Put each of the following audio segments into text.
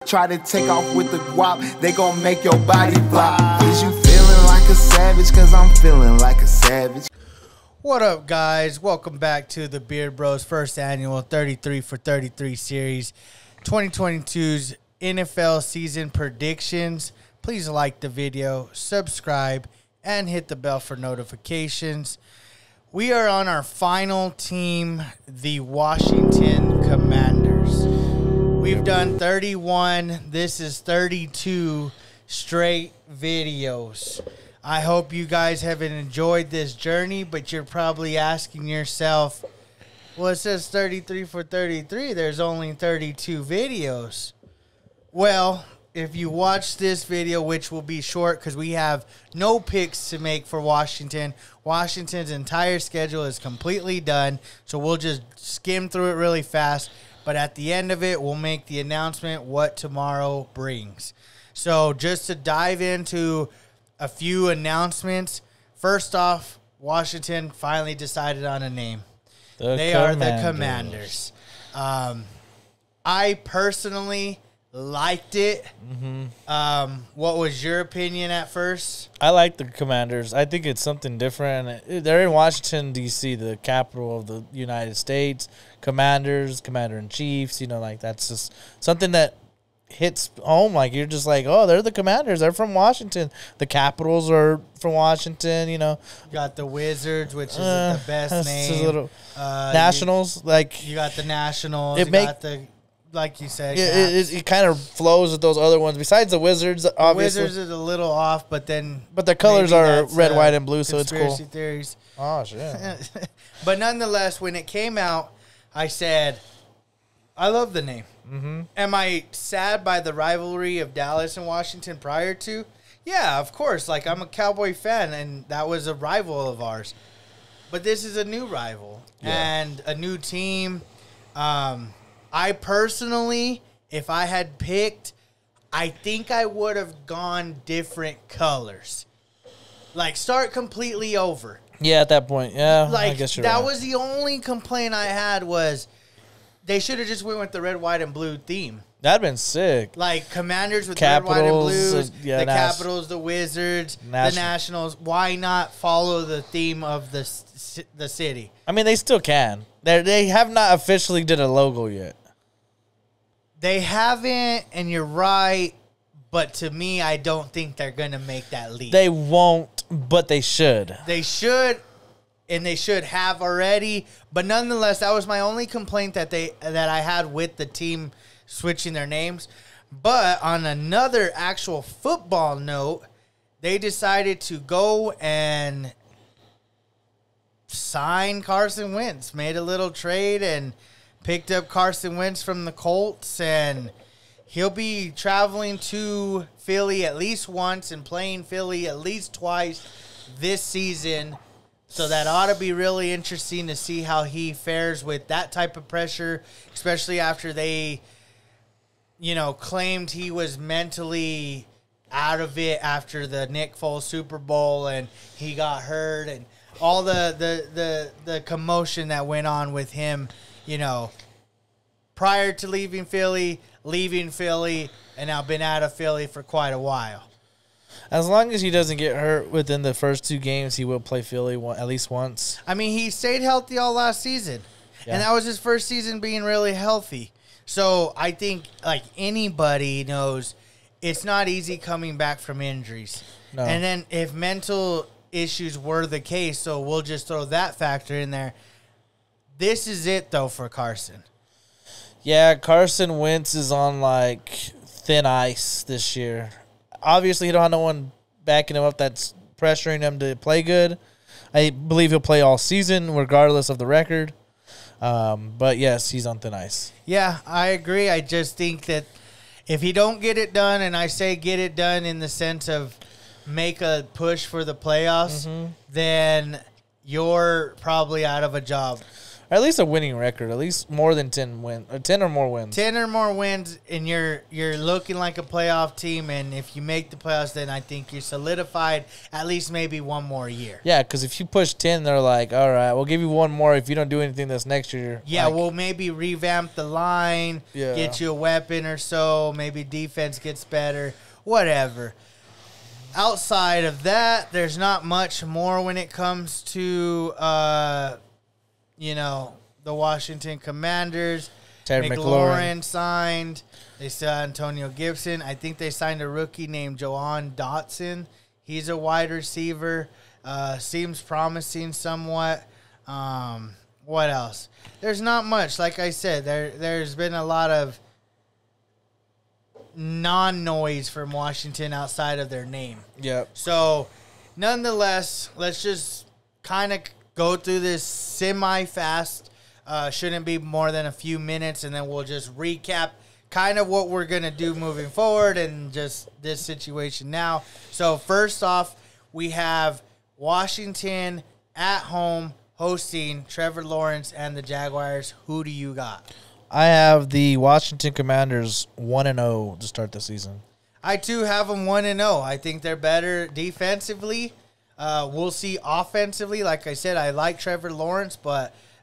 Try to take off with the guap, they gon' make your body flop. Is you feeling like a savage? Cause I'm feeling like a savage. What up, guys? Welcome back to the Beard Bros first annual 33 for 33 series, 2022's NFL season predictions. Please like the video, subscribe, and hit the bell for notifications. We are on our final team, the Washington Commanders. We've done 31. This is 32 straight videos. I hope you guys have enjoyed this journey, but you're probably asking yourself, well, it says 33 for 33. There's only 32 videos. Well, if you watch this video, which will be short because we have no picks to make for Washington. Washington's entire schedule is completely done, so we'll just skim through it really fast. But at the end of it, we'll make the announcement what tomorrow brings. So just to dive into a few announcements. First off, Washington finally decided on a name. They are the Commanders. I personally liked it. What was your opinion at first? I like the Commanders. I think it's something different. They're in Washington, D.C., the capital of the United States. Commanders, Commander-in-Chiefs, like that's just something that hits home. Like, you're just like, oh, they're the Commanders. They're from Washington. The Capitals are from Washington, You got the Wizards, which is the best name. Nationals, you got the Nationals. Got the, like you said. It kind of flows with those other ones. Besides the Wizards, obviously. The Wizards is a little off, but their colors are red, white, and blue, so it's cool. Conspiracy theories. Oh, shit. But nonetheless, when it came out, I said, I love the name. Am I sad by the rivalry of Dallas and Washington prior to? Yeah, of course. Like, I'm a Cowboy fan, and that was a rival of ours. But this is a new rival and a new team. I personally, if I had picked, I think I would have gone different colors. Like, start completely over. Yeah, at that point, yeah. Like, I guess you're that right. was the only complaint I had was they should have just went with the red, white, and blue theme. That'd been sick. Like, Commanders with Capitals, red, white, and blues, the Capitals, the Wizards, the Nationals. Why not follow the theme of the city? I mean, they still can. They have not officially did a logo yet. They haven't, and you're right. But to me, I don't think they're going to make that leap. They won't, but they should. They should, and they should have already. But nonetheless, that was my only complaint that I had with the team switching their names. But on another actual football note, they decided to go and sign Carson Wentz. Made a little trade and picked up Carson Wentz from the Colts, and he'll be traveling to Philly at least once and playing Philly at least twice this season. So that ought to be really interesting to see how he fares with that type of pressure, especially after they, claimed he was mentally out of it after the Nick Foles Super Bowl and he got hurt and all the commotion that went on with him, prior to leaving Philly, and now been out of Philly for quite a while. As long as he doesn't get hurt within the first 2 games, he will play Philly at least once. I mean, he stayed healthy all last season, and that was his first season being really healthy. So I think, like anybody knows, it's not easy coming back from injuries. No. And then if mental issues were the case, so we'll just throw that factor in there. This is it, though, for Carson. Yeah, Carson Wentz is on, like, thin ice this year. Obviously, he don't have no one backing him up that's pressuring him to play good. I believe he'll play all season regardless of the record. But, yes, he's on thin ice. Yeah, I agree. I just think that if he don't get it done, and I say get it done in the sense of make a push for the playoffs, then you're probably out of a job. Or at least a winning record. At least more than 10 or 10 or more wins. 10 or more wins, and you're looking like a playoff team. And if you make the playoffs, then I think you're solidified at least maybe one more year. Yeah, because if you push 10, they're like, all right, we'll give you one more if you don't do anything this next year. Yeah, like, we'll maybe revamp the line, get you a weapon or so. Maybe defense gets better, whatever. Outside of that, there's not much more when it comes to, the Washington Commanders. Terry McLaurin signed. They signed Antonio Gibson. I think they signed a rookie named Joan Dotson. He's a wide receiver. Seems promising somewhat. What else? There's not much. Like I said, there's been a lot of non-noise from Washington outside of their name. Yep. So, nonetheless, let's just kind of go through this semi-fast. Shouldn't be more than a few minutes, and then we'll just recap kind of what we're going to do moving forward and just this situation now. So, first off, we have Washington at home hosting Trevor Lawrence and the Jaguars. Who do you got? I have the Washington Commanders 1-0 to start the season. I, too, have them 1-0. I think they're better defensively. We'll see offensively. Like I said, I like Trevor Lawrence,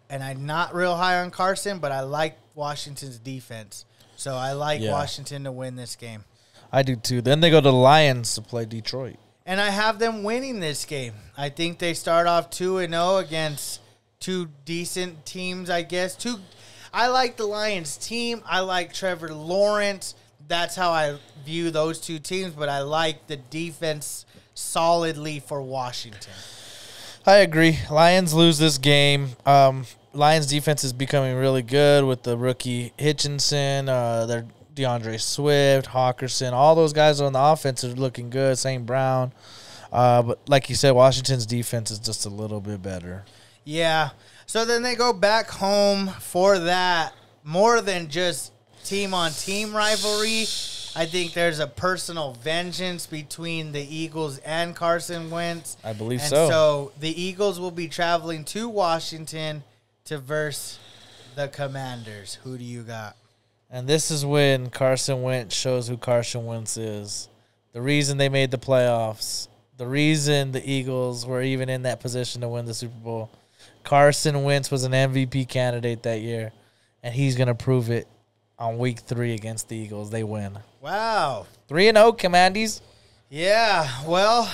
and I'm not real high on Carson, but I like Washington's defense. So I like Washington to win this game. I do, too. Then they go to the Lions to play Detroit. And I have them winning this game. I think they start off 2-0 against two decent teams, I guess. I like the Lions team. I like Trevor Lawrence. That's how I view those two teams, but I like the defense solidly for Washington. I agree. Lions lose this game. Lions defense is becoming really good with the rookie Hitchinson, their DeAndre Swift, Hawkinson. All those guys on the offense are looking good. St. Brown. But like you said, Washington's defense is just a little bit better. Yeah. So then they go back home for that. More than just team-on-team rivalry, I think there's a personal vengeance between the Eagles and Carson Wentz. I believe and so. So the Eagles will be traveling to Washington to verse the Commanders. Who do you got? And this is when Carson Wentz shows who Carson Wentz is. The reason they made the playoffs. The reason the Eagles were even in that position to win the Super Bowl. Carson Wentz was an MVP candidate that year, and he's going to prove it on week 3 against the Eagles. They win. Wow. 3-0, Commandies. Yeah, well,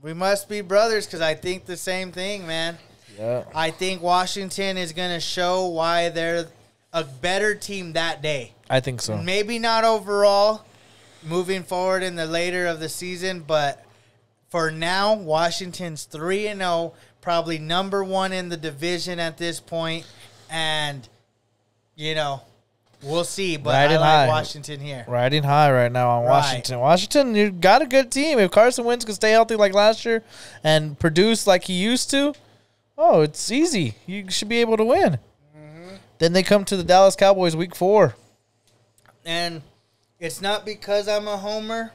we must be brothers because I think the same thing, man. Yeah. I think Washington is going to show why they're a better team that day. I think so. Maybe not overall moving forward in the later of the season, but for now, Washington's 3-0, probably number 1 in the division at this point, and, we'll see, but I like Washington here. Riding high right now on Washington. Washington, you got a good team. If Carson Wentz can stay healthy like last year and produce like he used to, it's easy. You should be able to win. Mm-hmm. Then they come to the Dallas Cowboys week 4. And it's not because I'm a homer,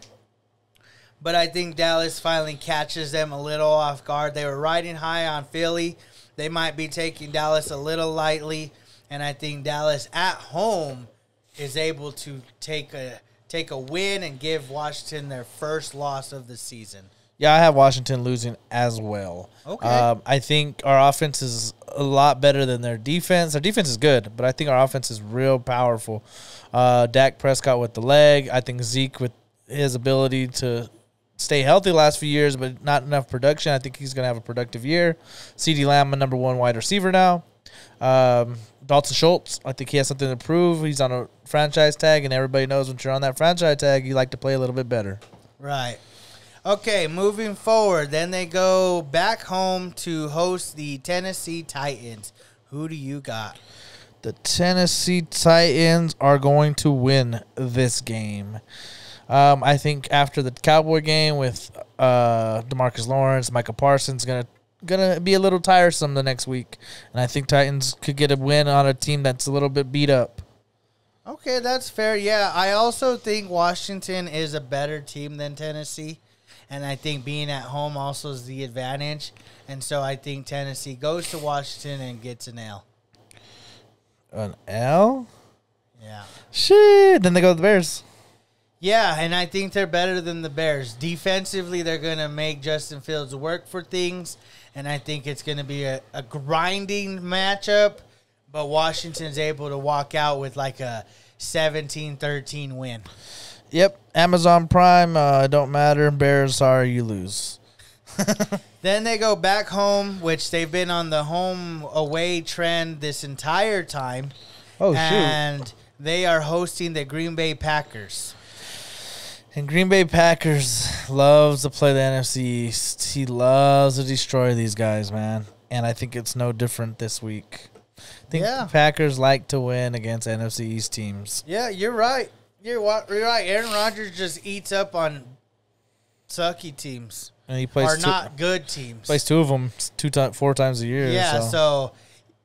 but I think Dallas finally catches them a little off guard. They were riding high on Philly. They might be taking Dallas a little lightly, and I think Dallas at home is able to take a win and give Washington their first loss of the season. Yeah, I have Washington losing as well. Okay. I think our offense is a lot better than their defense. Their defense is good, but I think our offense is real powerful. Dak Prescott with the leg. I think Zeke with his ability to stay healthy the last few years, but not enough production. I think he's going to have a productive year. CeeDee Lamb, a number 1 wide receiver now. Dalton Schultz, I think he has something to prove. He's on a franchise tag, and everybody knows when you're on that franchise tag, you like to play a little bit better. Right. Okay, moving forward, then they go back home to host the Tennessee Titans. Who do you got? The Tennessee Titans are going to win this game. I think after the Cowboy game with DeMarcus Lawrence, Micah Parsons gonna be a little tiresome the next week, and I think Titans could get a win on a team that's a little bit beat up. Okay, that's fair. Yeah, I also think Washington is a better team than Tennessee, And I think being at home also is the advantage. And so I think Tennessee goes to Washington and gets an L. An L? Yeah. Shit. Then they go to the Bears. Yeah, and I think they're better than the Bears. Defensively, they're going to make Justin Fields work for things, and I think it's going to be a grinding matchup, but Washington's able to walk out with like a 17-13 win. Yep. Amazon Prime, don't matter. Bears, sorry, you lose. Then they go back home, which they've been on the home-away trend this entire time. Oh, and they are hosting the Green Bay Packers. And Green Bay Packers loves to play the NFC East. He loves to destroy these guys, man. And I think it's no different this week. I think the Packers like to win against NFC East teams. Yeah, you're right. You're right. Aaron Rodgers just eats up on sucky teams. And he plays not good teams. Plays two of them 4 times a year. Yeah, so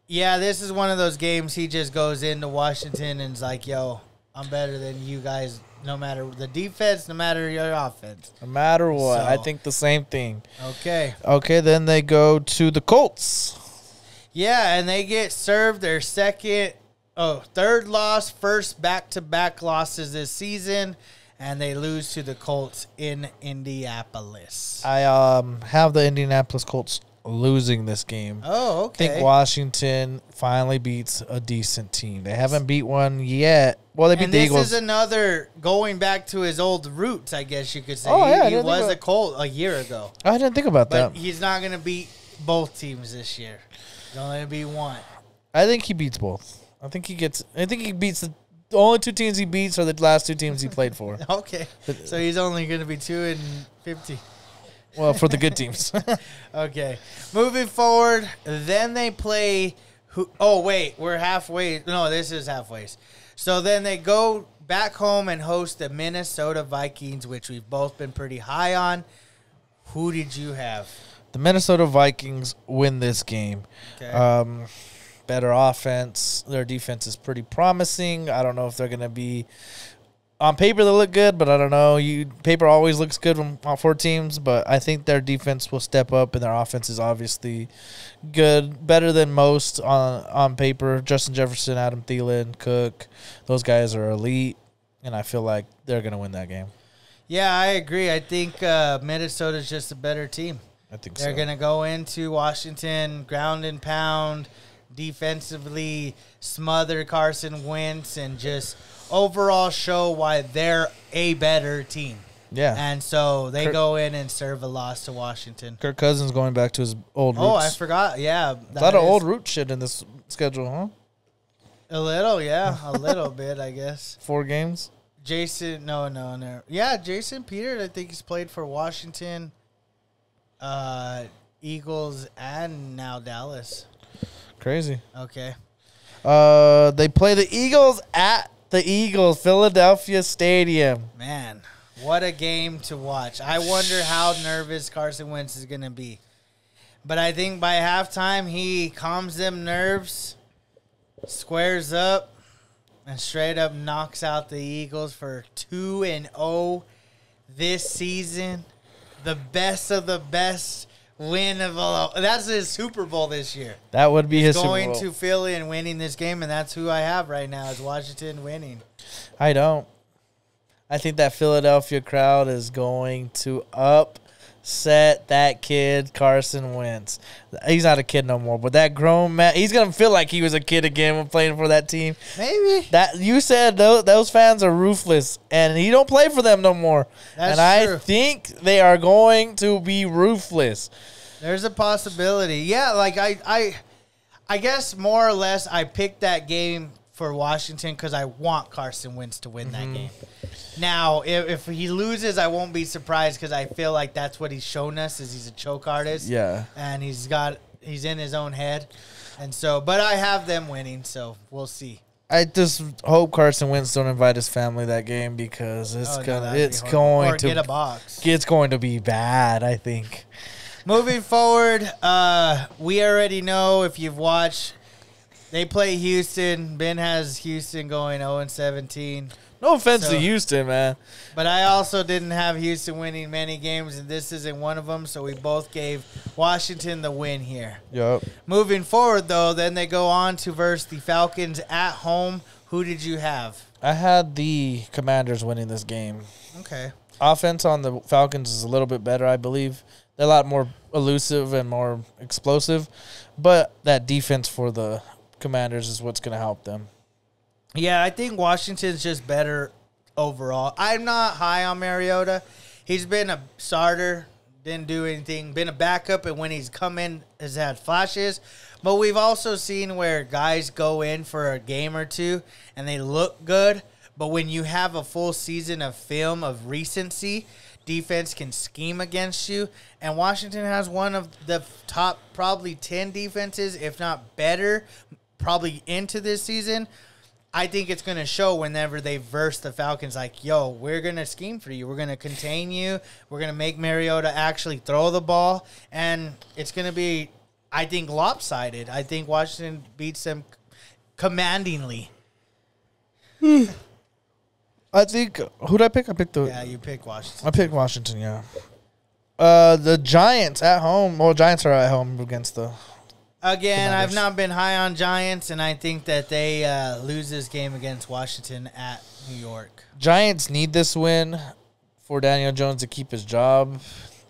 this is one of those games he just goes into Washington and is like, yo, I'm better than you guys. No matter the defense, no matter your offense. No matter what. So, I think the same thing. Okay, then they go to the Colts. Yeah, and they get served their third loss, first back-to-back losses this season, and they lose to the Colts in Indianapolis. I have the Indianapolis Colts losing this game. Oh, okay. I think Washington finally beats a decent team. They haven't beat one yet. Well, they beat the Eagles. This is another going back to his old roots, I guess you could say. Oh, yeah, he was a Colt a year ago. I didn't think about that. But he's not going to beat both teams this year. He's only going to beat one. I think he beats both. I think he beats the only 2 teams he beats are the last 2 teams he played for. Okay. So he's only going to be 2-50. Well, for the good teams. Okay. Moving forward, then they play we're halfway. No, this is halfway. So then they go back home and host the Minnesota Vikings, which we've both been pretty high on. Who did you have? The Minnesota Vikings win this game. Okay. Better offense. Their defense is pretty promising. I don't know if they're going to be on paper. They look good, but I don't know. Paper always looks good for teams, but I think their defense will step up, and their offense is obviously good, better than most on paper. Justin Jefferson, Adam Thielen, Cook, those guys are elite, and I feel like they're going to win that game. Yeah, I agree. I think Minnesota's just a better team. I think They're going to go into Washington, ground and pound, defensively smother Carson Wentz, and just overall show why they're a better team. Yeah. And so they go in and serve a loss to Washington. Kirk Cousins going back to his old roots. Oh, I forgot. Yeah. A lot of old root shit in this schedule, huh? A little, yeah. A little bit, I guess. 4 games? Jason, no. Yeah, Jason Peters, I think he's played for Washington, Eagles, and now Dallas. Crazy. Okay. They play the Eagles at the Eagles, Philadelphia Stadium. Man, what a game to watch. I wonder how nervous Carson Wentz is going to be. But I think by halftime, he calms them nerves, squares up, and straight up knocks out the Eagles for 2-0 this season. The best of the best win of all. That's his Super Bowl this year. That would be his Super Bowl. Going to Philly and winning this game, and that's who I have right now is Washington winning. I don't. I think that Philadelphia crowd is going to upset that kid, Carson Wentz. He's not a kid no more, but that grown man, he's going to feel like he was a kid again when playing for that team. Maybe. That you said those fans are ruthless, and he don't play for them no more. That's true. I think they are going to be ruthless. There's a possibility. Yeah, like I guess more or less I picked that game for Washington because I want Carson Wentz to win that game. Now, if he loses, I won't be surprised because I feel like that's what he's shown us is he's a choke artist. Yeah. And he's in his own head. And so, but I have them winning, so we'll see. I just hope Carson Wentz don't invite his family that game because it's going to get a box. It's going to be bad, I think. Moving forward, we already know if you've watched, they play Houston. Ben has Houston going 0-17. No offense So- to Houston, man. But I also didn't have Houston winning many games, and this isn't one of them. So we both gave Washington the win here. Yep. Moving forward, though, then they go on to verse the Falcons at home. Who did you have? I had the Commanders winning this game. Okay. Offense on the Falcons is a little bit better, I believe. They're a lot more elusive and more explosive, but that defense for the Commanders is what's going to help them. Yeah, I think Washington's just better overall. I'm not high on Mariota. He's been a starter, didn't do anything, been a backup, and when he's come in, has had flashes. But we've also seen where guys go in for a game or two, and they look good. But when you have a full season of film of recency, defense can scheme against you. And Washington has one of the top probably 10 defenses, if not better, probably into this season. I think it's going to show whenever they verse the Falcons, like, yo, we're going to scheme for you. We're going to contain you. We're going to make Mariota actually throw the ball. And it's going to be, I think, lopsided. I think Washington beats them commandingly. I think, who'd I pick? I picked the... Yeah, you pick Washington. I picked Washington, yeah. The Giants at home. Well, Giants are at home against the... Again, Commanders. I've not been high on Giants, and I think that they lose this game against Washington at New York. Giants need this win for Daniel Jones to keep his job.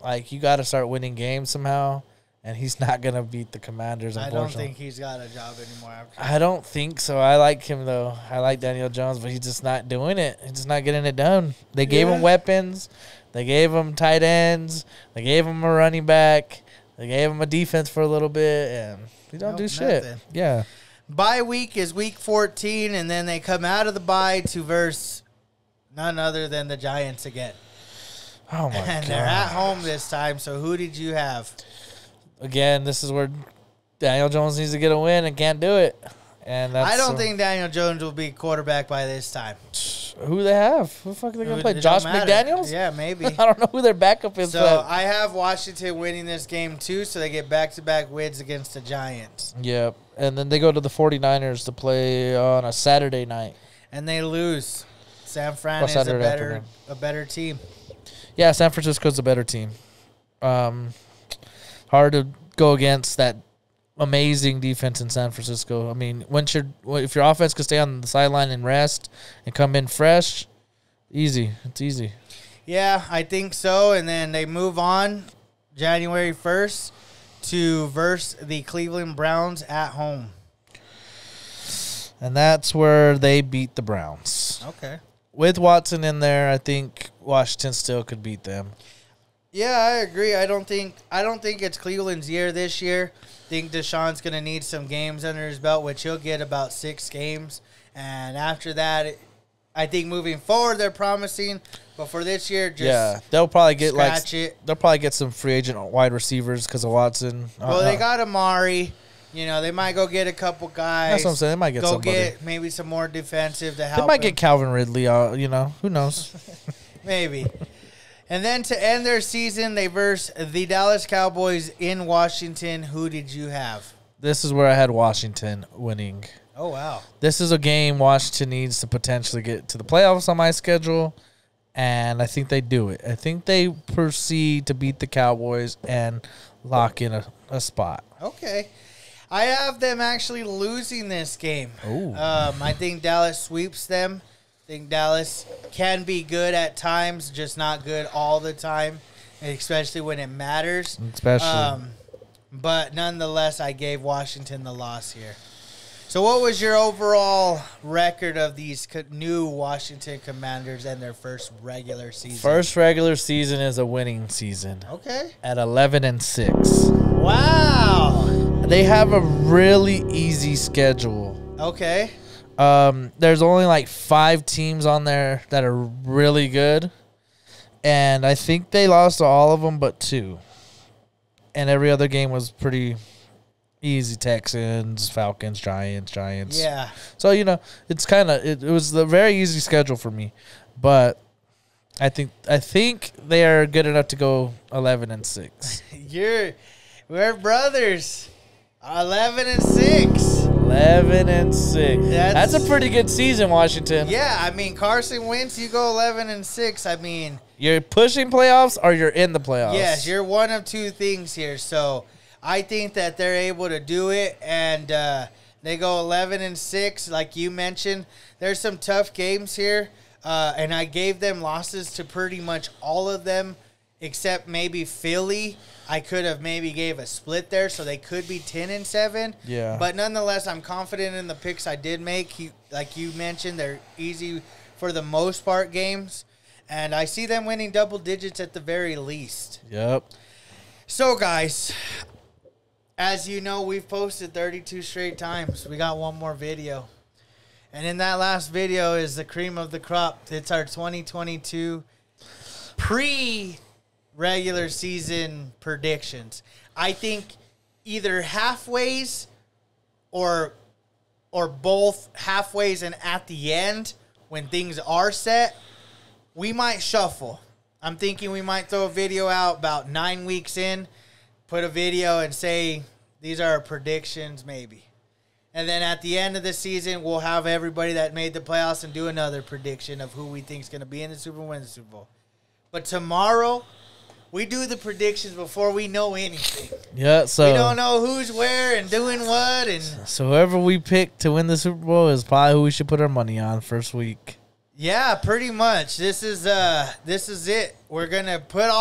Like, you got to start winning games somehow, and he's not going to beat the Commanders, I unfortunately. don't think he's got a job anymore. After I don't think so. I like him, though. I like Daniel Jones, but he's just not doing it. He's just not getting it done. They gave him weapons. They gave him tight ends. They gave him a running back. They gave him a defense for a little bit, and he don't do shit. Nothing. Yeah. Bye week is week 14, and then they come out of the bye to verse none other than the Giants again. Oh, my And God. they're at home this time, so who did you have? Again, this is where Daniel Jones needs to get a win and can't do it. And that's I don't think Daniel Jones will be quarterback by this time. who they have. Who the fuck are they going to play? It Josh don't matter. McDaniels? Yeah, maybe. I don't know who their backup is. So but I have Washington winning this game too, so they get back-to-back wins against the Giants. yeah. And then they go to the 49ers to play on a Saturday night. And they lose. San Fran Well, is Saturday afternoon. a better team. Yeah, San Francisco's a better team. Hard to go against that amazing defense in San Francisco. I mean, if your offense could stay on the sideline and rest and come in fresh, easy. It's easy. Yeah, I think so. And then they move on January 1st to verse the Cleveland Browns at home. And that's where they beat the Browns. Okay. With Watson in there, I think Washington still could beat them. Yeah, I agree. I don't think it's Cleveland's year this year. I think Deshaun's going to need some games under his belt, which he'll get about 6 games. And after that, I think moving forward they're promising. But for this year, just they'll probably get scratch it. They'll probably get some free agent wide receivers because of Watson. Well, they got Amari. You know, they might go get a couple guys. That's what I'm saying. They might get go somebody. get maybe some more defensive to help. They might him. get Calvin Ridley. Who knows? Maybe. And then to end their season, they verse the Dallas Cowboys in Washington. Who did you have? This is where I had Washington winning. Oh, wow. This is a game Washington needs to potentially get to the playoffs on my schedule, and I think they do it. I think they proceed to beat the Cowboys and lock in a spot. Okay. I have them actually losing this game. Ooh. I think Dallas sweeps them. I think Dallas can be good at times, just not good all the time, especially when it matters. Especially. But nonetheless, I gave Washington the loss here. So what was your overall record of these new Washington Commanders and their first regular season? First regular season is a winning season Okay. at 11-6. Wow. They have a really easy schedule. Okay. There's only like 5 teams on there that are really good, and I think they lost to all of them but 2. And every other game was pretty easy. Texans, Falcons, Giants. Yeah. So, it's kind of it was a very easy schedule for me. But I think they are good enough to go 11-6. We're brothers. 11-6. 11-6. That's a pretty good season, Washington. Yeah, I mean, Carson Wentz, you go 11-6. I mean, You're pushing playoffs or you're in the playoffs. yes, you're one of two things here. So I think that they're able to do it, and they go 11-6, like you mentioned. There's some tough games here, and I gave them losses to pretty much all of them, except maybe Philly. I could have maybe gave a split there, so they could be 10-7. Yeah. But nonetheless, I'm confident in the picks I did make. Like you mentioned, they're easy for the most part games, and I see them winning double digits at the very least. Yep. So, guys, as you know, we've posted 32 straight times. We got one more video. And in that last video is the cream of the crop. It's our 2022 pre-regular season predictions. I think either halfways or both halfways and at the end, when things are set, we might shuffle. I'm thinking we might throw a video out about 9 weeks in, put a video and say, these are our predictions, maybe. And then at the end of the season, we'll have everybody that made the playoffs and do another prediction of who we think is going to be in the Super Bowl, win the Super Bowl. But tomorrow, we do the predictions before we know anything. Yeah, so We don't know who's where and doing what. And so whoever we pick to win the Super Bowl is probably who we should put our money on first week. yeah, pretty much. This is it. We're gonna put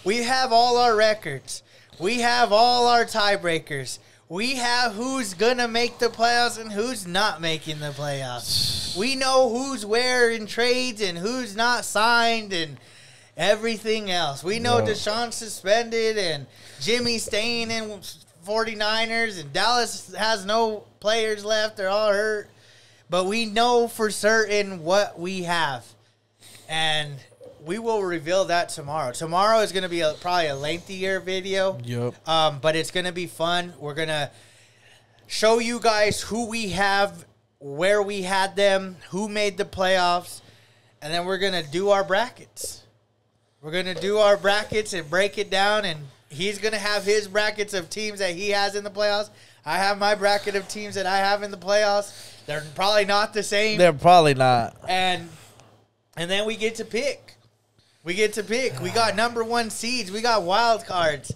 we have all our records. We have all our tiebreakers. We have who's gonna make the playoffs and who's not making the playoffs. We know who's where in trades and who's not signed and everything else. We know Yeah. Deshaun's suspended and Jimmy staying in 49ers and Dallas has no players left. They're all hurt. But we know for certain what we have. And we will reveal that tomorrow. Tomorrow is going to be probably a lengthier video. Yep. But it's going to be fun. We're going to show you guys who we have, where we had them, who made the playoffs. And then we're going to do our brackets. We're going to do our brackets and break it down. And he's going to have his brackets of teams that he has in the playoffs. I have my bracket of teams that I have in the playoffs. They're probably not the same. They're probably not. And then we get to pick. We get to pick. We got number one seeds. We got wild cards.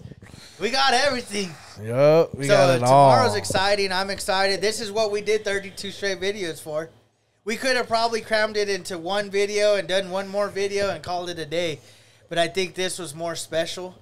We got everything. Yep, we got it all. Tomorrow's exciting. I'm excited. This is what we did 32 straight videos for. We could have probably crammed it into one video and done one more video and called it a day. But I think this was more special.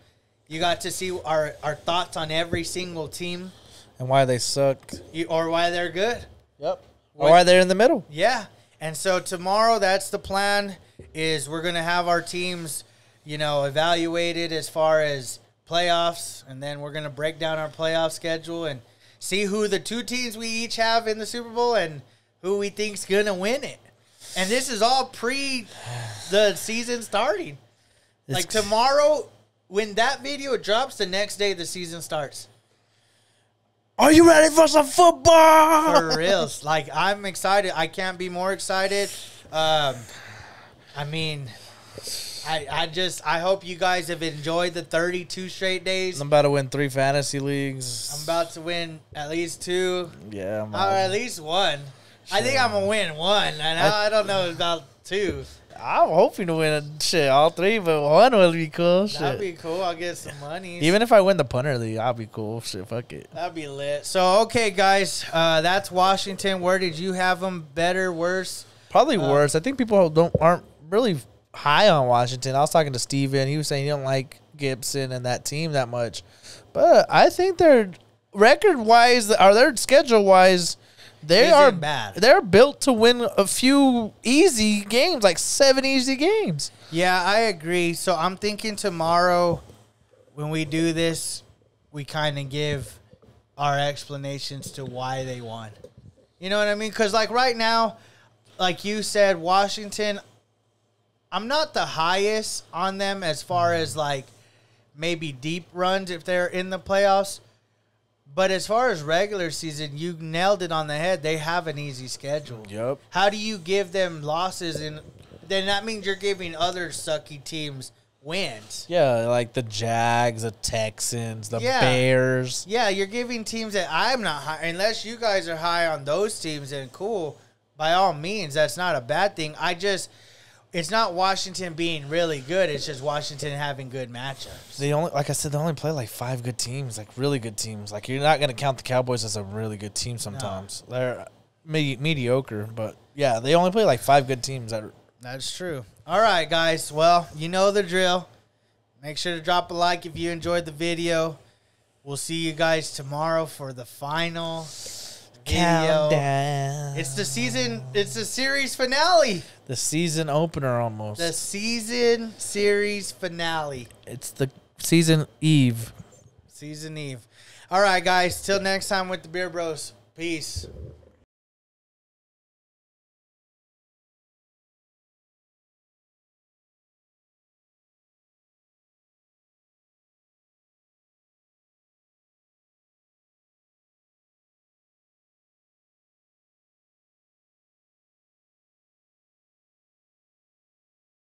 You got to see our thoughts on every single team. And why they sucked. Or why they're good. Yep. Or why they're in the middle. Yeah. And so tomorrow, that's the plan, is we're going to have our teams, evaluated as far as playoffs. And then we're going to break down our playoff schedule and see who the two teams we each have in the Super Bowl and who we think's going to win it. And this is all pre the season starting. Like tomorrow, when that video drops, the next day the season starts. Are you ready for some football? For reals. Like, I'm excited. I can't be more excited. I hope you guys have enjoyed the 32 straight days. I'm about to win 3 fantasy leagues. I'm about to win at least 2. Yeah, Or at least 1. I think I'm going to win 1. And I don't know about 2. I'm hoping to win all 3, but 1 would be cool. That'd be cool. I'll get some money. Even if I win the punter league, I'll be cool. Fuck it. That'd be lit. So, okay, guys, that's Washington. Where did you have them? Better, worse? Probably worse. I think people aren't really high on Washington. I was talking to Steven. He was saying he don't like Gibson and that team that much. But I think they're record-wise, or their schedule-wise, Isn't bad. They're built to win a few easy games, like 7 easy games. Yeah, I agree. So I'm thinking tomorrow when we do this, we kind of give our explanations to why they won. You know what I mean? Because, like, right now, like you said, Washington, I'm not the highest on them as far as, like, maybe deep runs if they're in the playoffs. But as far as regular season, you nailed it on the head. They have an easy schedule. Yep. How do you give them losses? And then that means you're giving other sucky teams wins. Yeah, like the Jags, the Texans, the Yeah. Bears. Yeah, you're giving teams that I'm not high. Unless you guys are high on those teams, then cool. By all means, that's not a bad thing. It's not Washington being really good. It's just Washington having good matchups. They only, like I said, they only play like 5 good teams, like really good teams. Like you're not gonna count the Cowboys as a really good team. Sometimes they're mediocre, but yeah, they only play like 5 good teams. That's true. All right, guys. Well, you know the drill. Make sure to drop a like if you enjoyed the video. We'll see you guys tomorrow for the final video. Countdown. It's the season. It's the series finale. The season opener almost. The season series finale. It's the season eve. Season eve. All right, guys. Till next time with the Beer Bros. Peace.